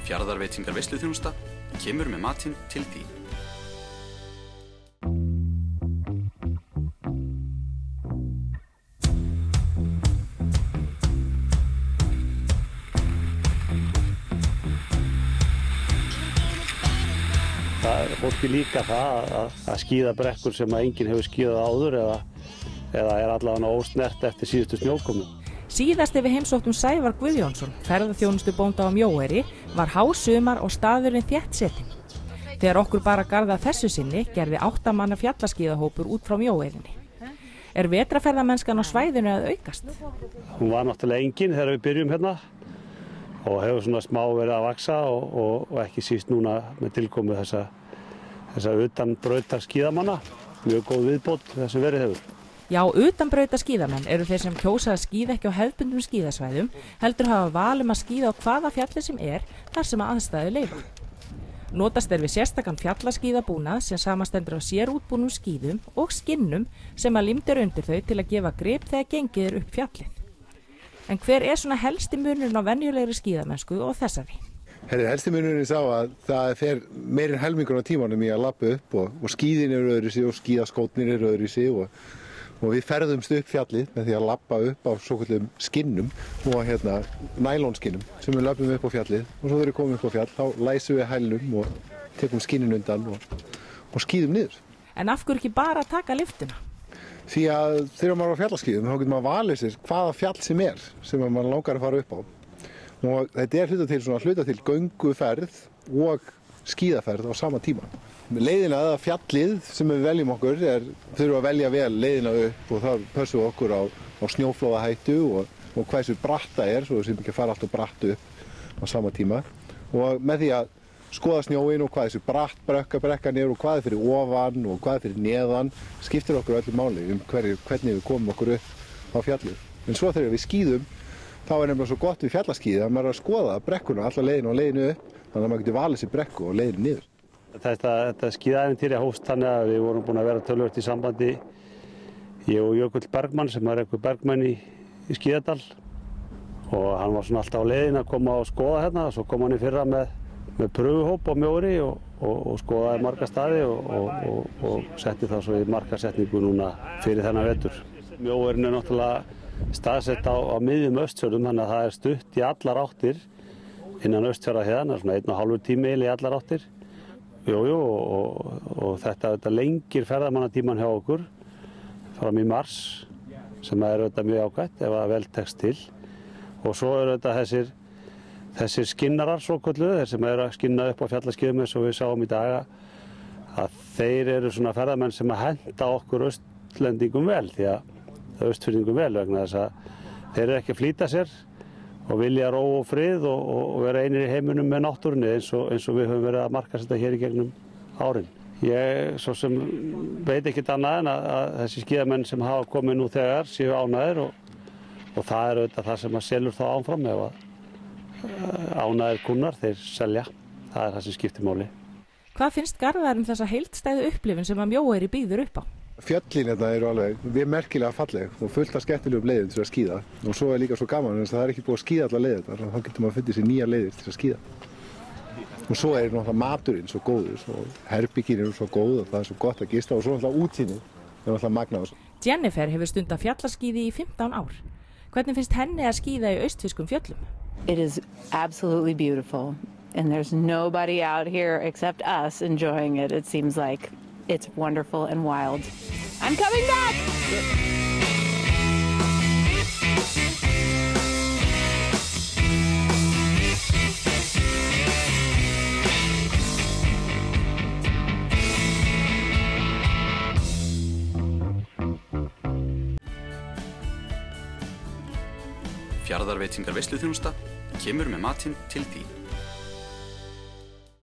Fjarðarveitingar veisluþjónusta kemur með matinn til þín. Það er fólki líka það að skíða brekkur sem enginn hefur skíðað áður eða er allavega ósnert eftir síðustu snjókomu. Síðast við heimsóttum Sævar Guðjónsson, ferðaþjónustubónda á Mjóeyri, var hásumar og staðurinn þéttsetinn. Þegar okkur bara garða þessu sinni gerði 8 manna fjallaskíðahópur út frá Mjóeyrinni. Er vetraferðamennskan á svæðinu að aukast? Hún var náttúrulega engin þegar við byrjum hérna og hefur svona smá verið að vaxa og ekki síst núna með tilkomu þessa utanbrautar skíðamanna. Mjög góð viðbót þessu verið hefur. Já, utanbrautar skíðamenn eru þeir sem kjósa að skíða ekki á hefðbundnum skíðasvæðum, heldur hafa val að skíða á hvaða fjalli sem er þar sem aðstæður leyfa. Notast við sérstakan fjallaskíðabúnað sem samastendur af sérútbúnum skíðum og skinnum sem að límdir undir þau til að gefa grip þegar gengið er upp fjallið. En hver er svona helsti munurinn á venjulegri skíðamennsku og þessari? Helsti munurinn sá að það fer meirinn helmingur á tímanum í að labba upp og skíðin eru öðru sig og skíðaskótnir eru öðru sig og við ferðumst upp fjallið með því að labba upp á svokallum skinnum og nælonskinnum sem við löpum upp á fjallið og svo þegar við komum upp á fjall þá læsum við hælnum og tekum skinnin undan og skíðum niður. En af hverju ekki bara að taka lyftuna? Því að þegar maður er á fjallaskíðum þá getur maður valið sér hvaða fjall sem er sem maður langar að fara upp á. Og þetta er hluta til gönguferð og skíðaferð á sama tíma. Leiðina eða fjallið sem við veljum okkur þurfum að velja vel leiðina upp og það pössum við okkur á snjóflóðahættu og hversu bratt það er svo við sem ekki fara alltaf bratt upp á sama tíma. Og með því að skoða snjóin og hvað þessu bratt brekkan er og hvað er fyrir ofan og hvað er fyrir neðan skiptir okkur öllu máli hvernig við komum okkur upp á fjallið. En svo þegar við skíðum þá er nefnilega svo gott við fjallaskíði að maður er að skoða brekkuna alla leiðina og leiðinu upp þannig að maður getur valið sér brekku og leiðinu niður. Þetta skíðaævintýri hófst þannig að við vorum búin að vera töluvert í sambandi ég og Jökull Bergmann sem var einhver bergmann í Skíðadal og hann var svona alltaf á leiðin að koma og skoða hérna og svo kom hann í fyrra með pröfuhóp á Mjóeyri og skoðaði marga staði og setti það svo í markasetningu núna fyrir þennan vetur. Mjóeyrin er náttúrulega staðsett á miðjum Austfjörðum þannig að það er stutt í allar áttir innan Austfjarðaheiðar, svona 1,5 tími í allar áttir. Og þetta lengir ferðamannatíman hjá okkur fram í mars sem er auðvitað mjög ágætt ef að vel tekst til og svo eru auðvitað þessir skinnarar svokölluðu, þeir sem eru að skinna upp á fjallaskíðum eins og við sáum í dag að þeir eru svona ferðamenn sem að henta okkur austlendingum vel því að austfirðingum vel vegna þess að þeir eru ekki að flýta sér og vilja ró og frið og vera einir í heiminum með náttúrunni eins og við höfum verið að markasetja hér í gegnum árin. Ég svo sem veit ekkert annað en að þessi skíðamenn sem hafa komið nú þegar séu ánægðir og það er auðvitað það sem að selur þá áfram ef að ánægðir kúnnar þeir selja. Það er það sem skiptir máli. Hvað finnst Garðar þessa heildstæðu upplifun sem að Mjóeyri býður upp á? Fjöllin eru alveg merkilega falleg og fullt af skemmtilegum leiðum til að skíða og svo er líka svo gaman að það er ekki búið að skíða alla leiðir þar þá getur maður fundið sér nýja leiðir til að skíða og svo er náttúrulega maturinn svo góður og herbyggin eru svo góð og það er svo gott að gista og svo náttúrulega útsýnið er náttúrulega magnað. Jennifer hefur stundað fjallaskíði í 15 ár. Hvernig finnst henni að skíða í austfirskum fjöllum? It is absolutely beautiful and there's nobody out here except us enjoying it. It seems like it's wonderful and wild. I'm coming back! Fjarðarveitingar veisluþjónusta kemur með matinn til þín.